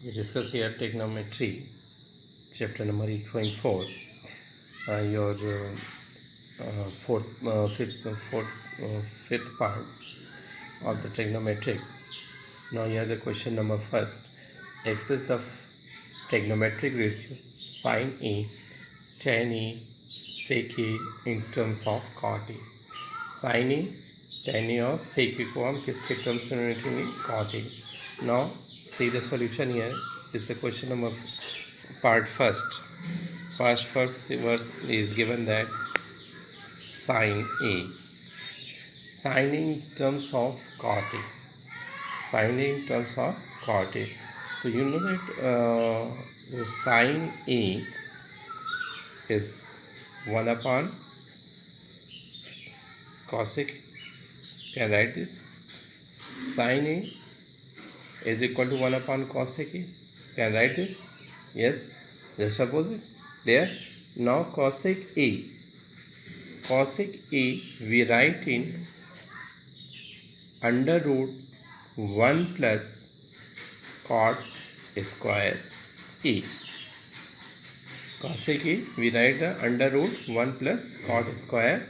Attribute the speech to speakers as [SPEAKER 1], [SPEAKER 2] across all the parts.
[SPEAKER 1] We discuss here trigonometry, chapter number 8.4, your fifth part of the trigonometric. Now here the question number first. Express the trigonometric ratio sin A, tan A, sec A in terms of cot A. Sin A, tan A और sec A को हम किसके terms में लिखेंगे? Cot A. Now see the solution here is the question number part first. First verse is given that sin A. Sin A in terms of cot A. Sin A in terms of cot A. So you know that the sin A is 1 upon cosec. Can I write this? Sin A is equal to 1 upon cosec A. Can I write this? Yes. Just suppose it. There. Now cosec A. Cosec A we write in under root 1 plus cot square A. Cosec A we write the under root 1 plus cot square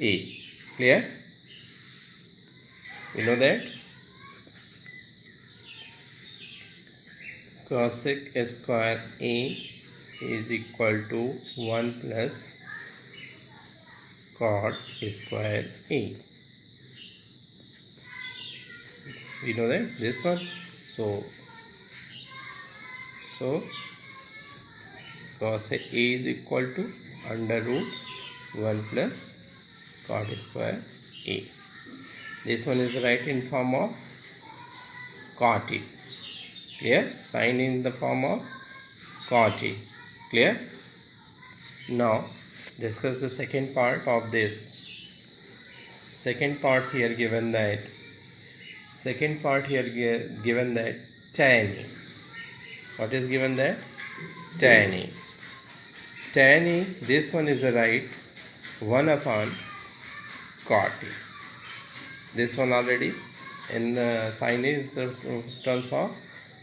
[SPEAKER 1] A. Clear? You know that? Cosec square A is equal to 1 plus cot square A. We know that this one. So cos A is equal to under root 1 plus cot square A. This one is right in form of cot A. Clear? Sin in the form of cot A. Clear? Now discuss the second part of this. Second part here given that tan A. What is given there? Tan A. Tan A, this one is the right 1 upon cot A. This one already in the sin A is the terms of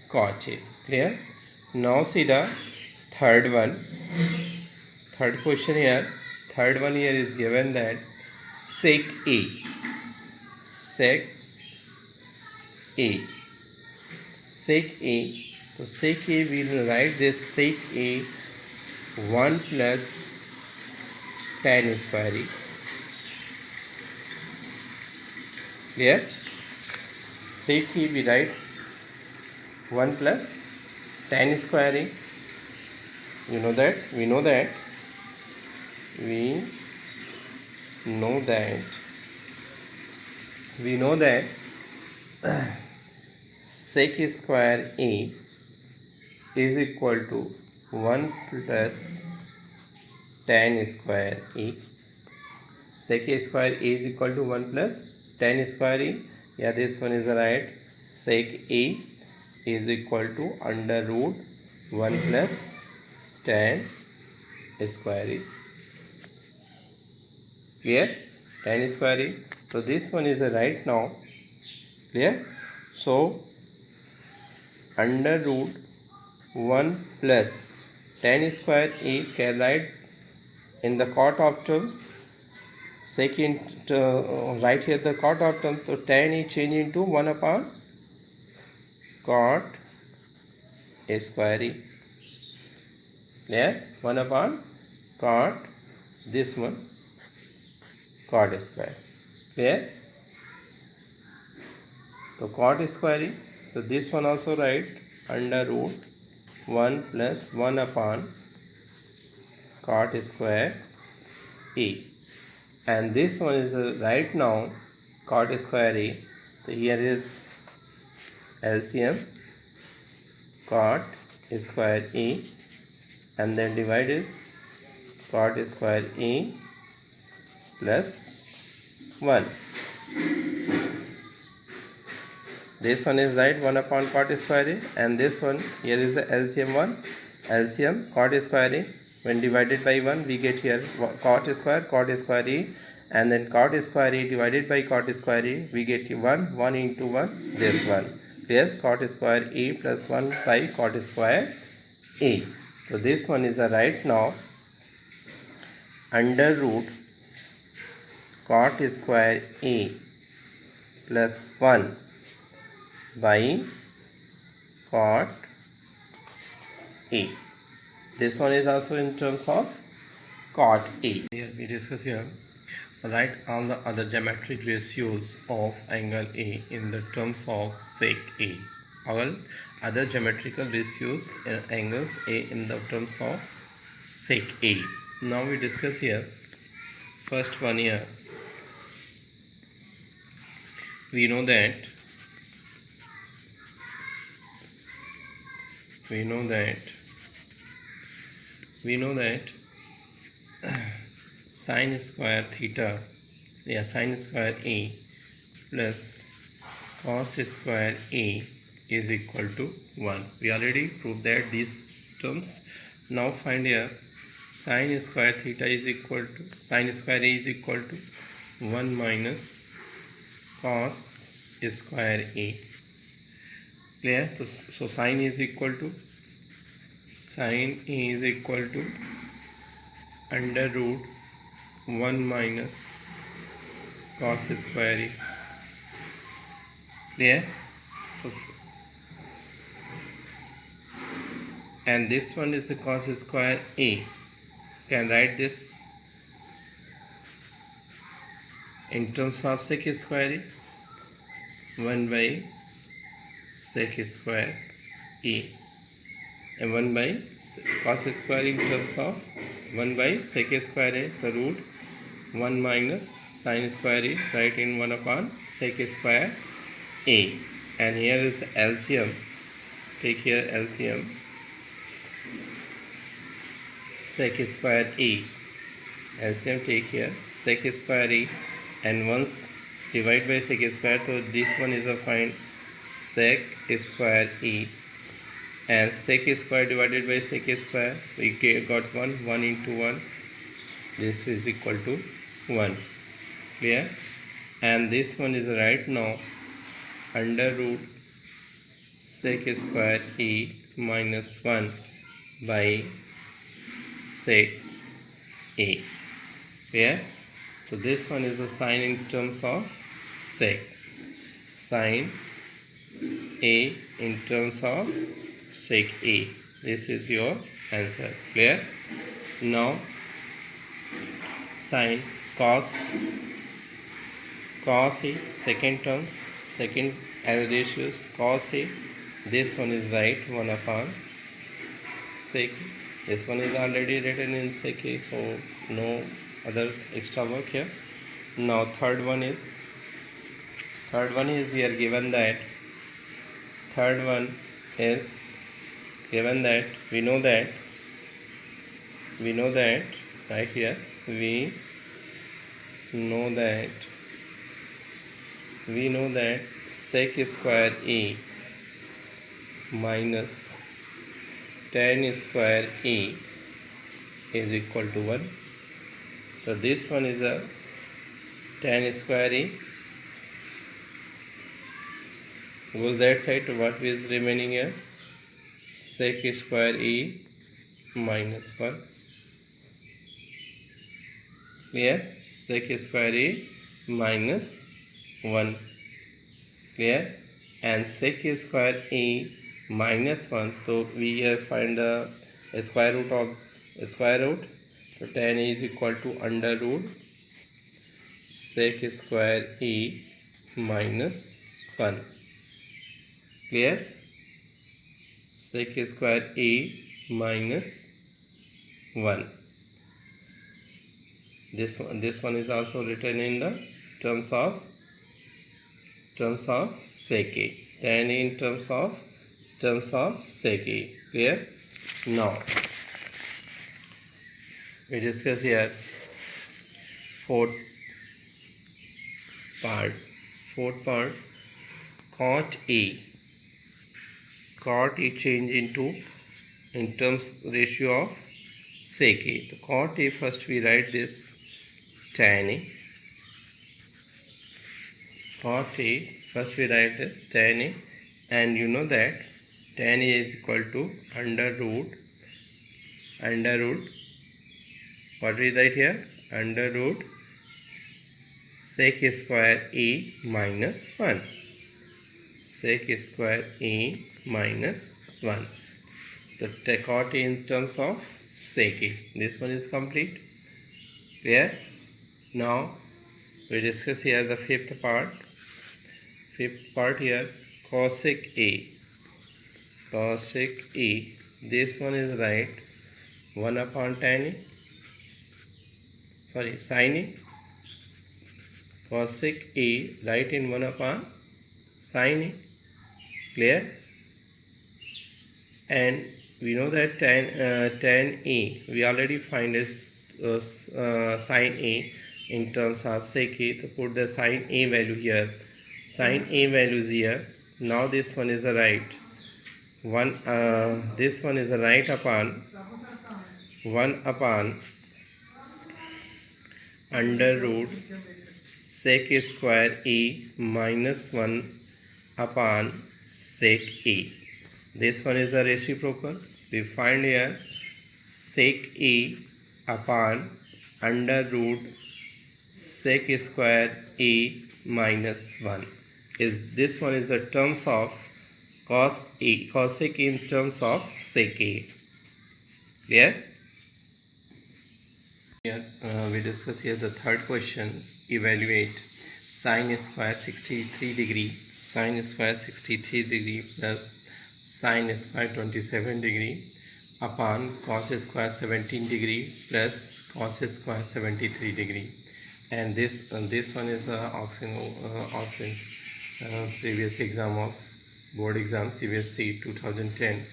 [SPEAKER 1] cot A. Clear? Now see the third one. Third question here. Third one here is given that sec A. Sec A. Sec A. So sec A we will write this sec A 1 plus tan square A. Clear? Sec A we write 1 plus tan square A. You know that? We know that sec square A is equal to 1 plus tan square A. Sec square A is equal to 1 plus tan square A. Yeah, this one is right. Sec A is equal to under root 1 plus tan square A. Clear? Tan square A. So this one is right now. Clear? So under root 1 plus tan square A can write in the cot of terms. Second, right here the cot of terms. So tan A change into 1 upon cot square A. Clear? 1 upon cot, this one cot square. Clear? So cot square A. So this one also write under root 1 plus 1 upon cot square A. And this one is right now cot square A. So here is LCM cot square A and then divided cot square A plus 1. This one is right 1 upon cot square A, and this one here is the LCM 1, LCM cot square A. When divided by 1 we get here cot square A, and then cot square A divided by cot square A we get 1 into 1 this one. Yes, cot square A plus 1 by cot square A. So this one is a right now. Under root cot square A plus 1 by cot A. This one is also in terms of cot A. Here we discuss here. Write all the other geometric ratios of angle A in the terms of sec A. All other geometrical ratios and angles A in the terms of sec A. Now we discuss here. First one here. We know that sine square theta, sine square A plus cos square A is equal to 1. We already proved that these terms. Now find here sine square theta is equal to sine square A is equal to 1 minus cos square A. Clear? So sine is equal to under root 1 minus cos square A. Clear? And this one is the cos square A. Can write this in terms of sec square A. 1 by sec square A, and 1 by cos square in terms of 1 by sec square A, the root 1 minus sin square A, right in 1 upon sec square A. And here is LCM. Take here LCM. Sec square A. LCM take here sec square A, and once divide by sec square, so this one is a find sec square A, and sec square divided by sec square, we got 1 into 1, this is equal to 1. Clear? And this one is right now under root sec square A minus 1 by sec A. Clear? So this one is a sign in terms of sec. Sine A in terms of sec A. This is your answer. Clear? Now sine cos A, second terms, second as ratios, cos A. This one is right 1 upon sec. This one is already written in sec A, so no other extra work here. Now third one is we are given that we know that right here we know that sec square A minus tan square A is equal to 1. So this one is a tan square A goes that side to what is remaining here, sec square A minus 1. Clear? Sec square A minus 1. Clear? And sec square A minus 1, so we here find the square root of square root. So tan is equal to under root sec square A minus 1. Clear? Sec square A minus 1. This one is also written in the terms of sec A. Tan in terms of sec A. Clear? Now we discuss here fourth part, cot A change into in terms ratio of sec A. So cot A, first we write this tan A. Cot A, first we write this tan A, and you know that tan A is equal to under root, what is that here? Under root sec square A minus 1. Sec square A minus 1. So take out in terms of sec A. This one is complete. Clear? Now we discuss here the fifth part. Fifth part here, cosec A. Cosec A. This one is right. 1 upon tan A. Sorry, sin A. Cosec A, write in 1 upon sin A. Clear? And we know that tan A, we already find as sin A in terms of sec A. So put the sin A value here. Sin A value is here. Now this one is the right. This one is the right upon 1 upon under root sec square A minus 1 upon sec A. This one is the reciprocal. We find here sec A upon under root sec square A minus 1. This one is the terms of cosec in terms of sec A. Clear? Here we discuss here the third question. Evaluate sin square 63 degree, sin square 63 degree plus sin square 27 degree upon cos square 17 degree plus cos square 73 degree. And this one is option previous exam of board exam CBSE 2010.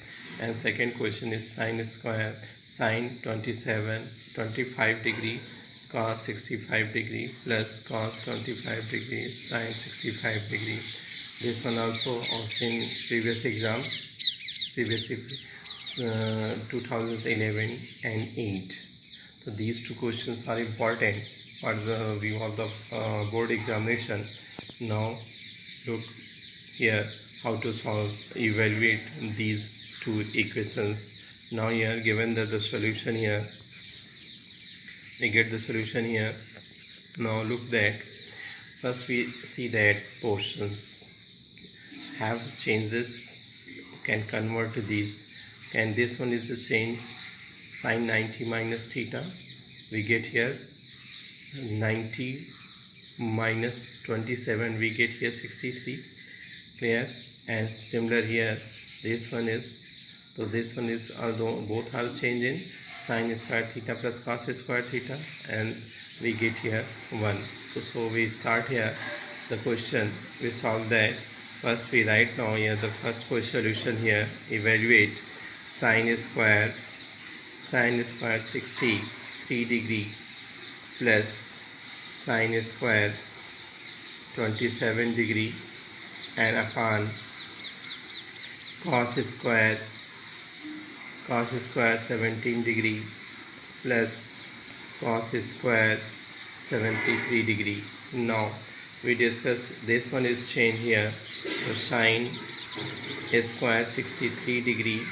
[SPEAKER 1] And second question is sin square sin 25 degree cos 65 degree plus cos 25 degree sin 65 degree. This one also in previous exam CBSE 2011 and 8. So these two questions are important for the view of the board examination. Now look here how to evaluate these two equations. Now here given that the solution here, we get the solution here. Now look that first we see that portions have changes, can convert to these, and this one is the same sin 90 minus theta. We get here 90 minus 27, we get here 63. Clear? And similar here, this one is, so this one is, although both are changing, sin square theta plus cos square theta, and we get here 1. So we start here the question, we solve that. First we write now here the first question solution here. Evaluate sin square 63 degree plus sin square 27 degree and upon cos square 17 degree plus cos square 73 degree. Now we discuss this one is changed here. So sin square 63 degree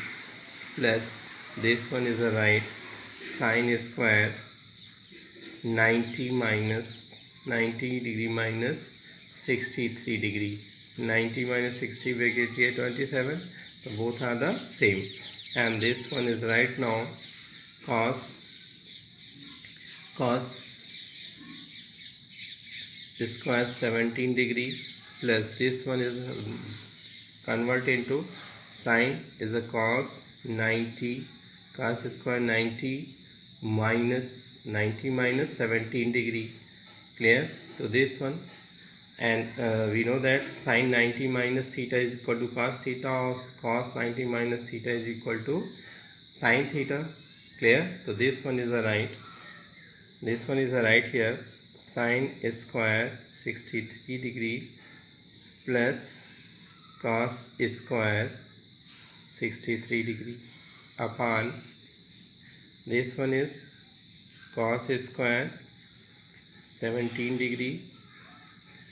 [SPEAKER 1] plus this one is the right sin square 90 degree minus 63 degree. 90 minus 60 we get here 27. So both are the same. And this one is right now cos square 17 degree plus this one is converted into sin is a cos 90 cos square 90 minus 17 degree. Clear? So this one, and we know that sin 90 minus theta is equal to cos theta, or cos 90 minus theta is equal to sin theta. Clear? So this one is the right. This one is the right here. Sin square 63 degree plus cos square 63 degree upon this one is cos square 17 degree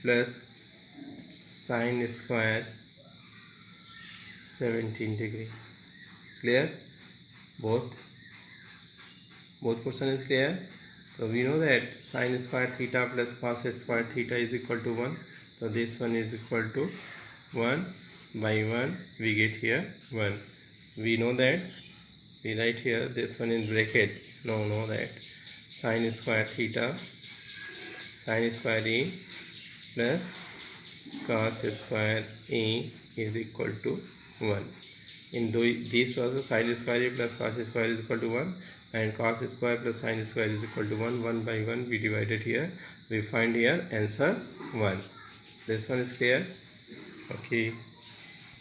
[SPEAKER 1] plus sin square 17 degree. Clear? Both question is clear. So we know that sin square theta plus cos square theta is equal to 1. So this one is equal to 1 by 1. We get here 1. We know that we write here this one in bracket. Know that sin square theta, sin square a plus cos square a is equal to 1. In these process, sin square a plus cos square is equal to 1, and cos square plus sin square is equal to 1. 1 by 1 we divided here. We find here answer 1. This one is clear? Okay.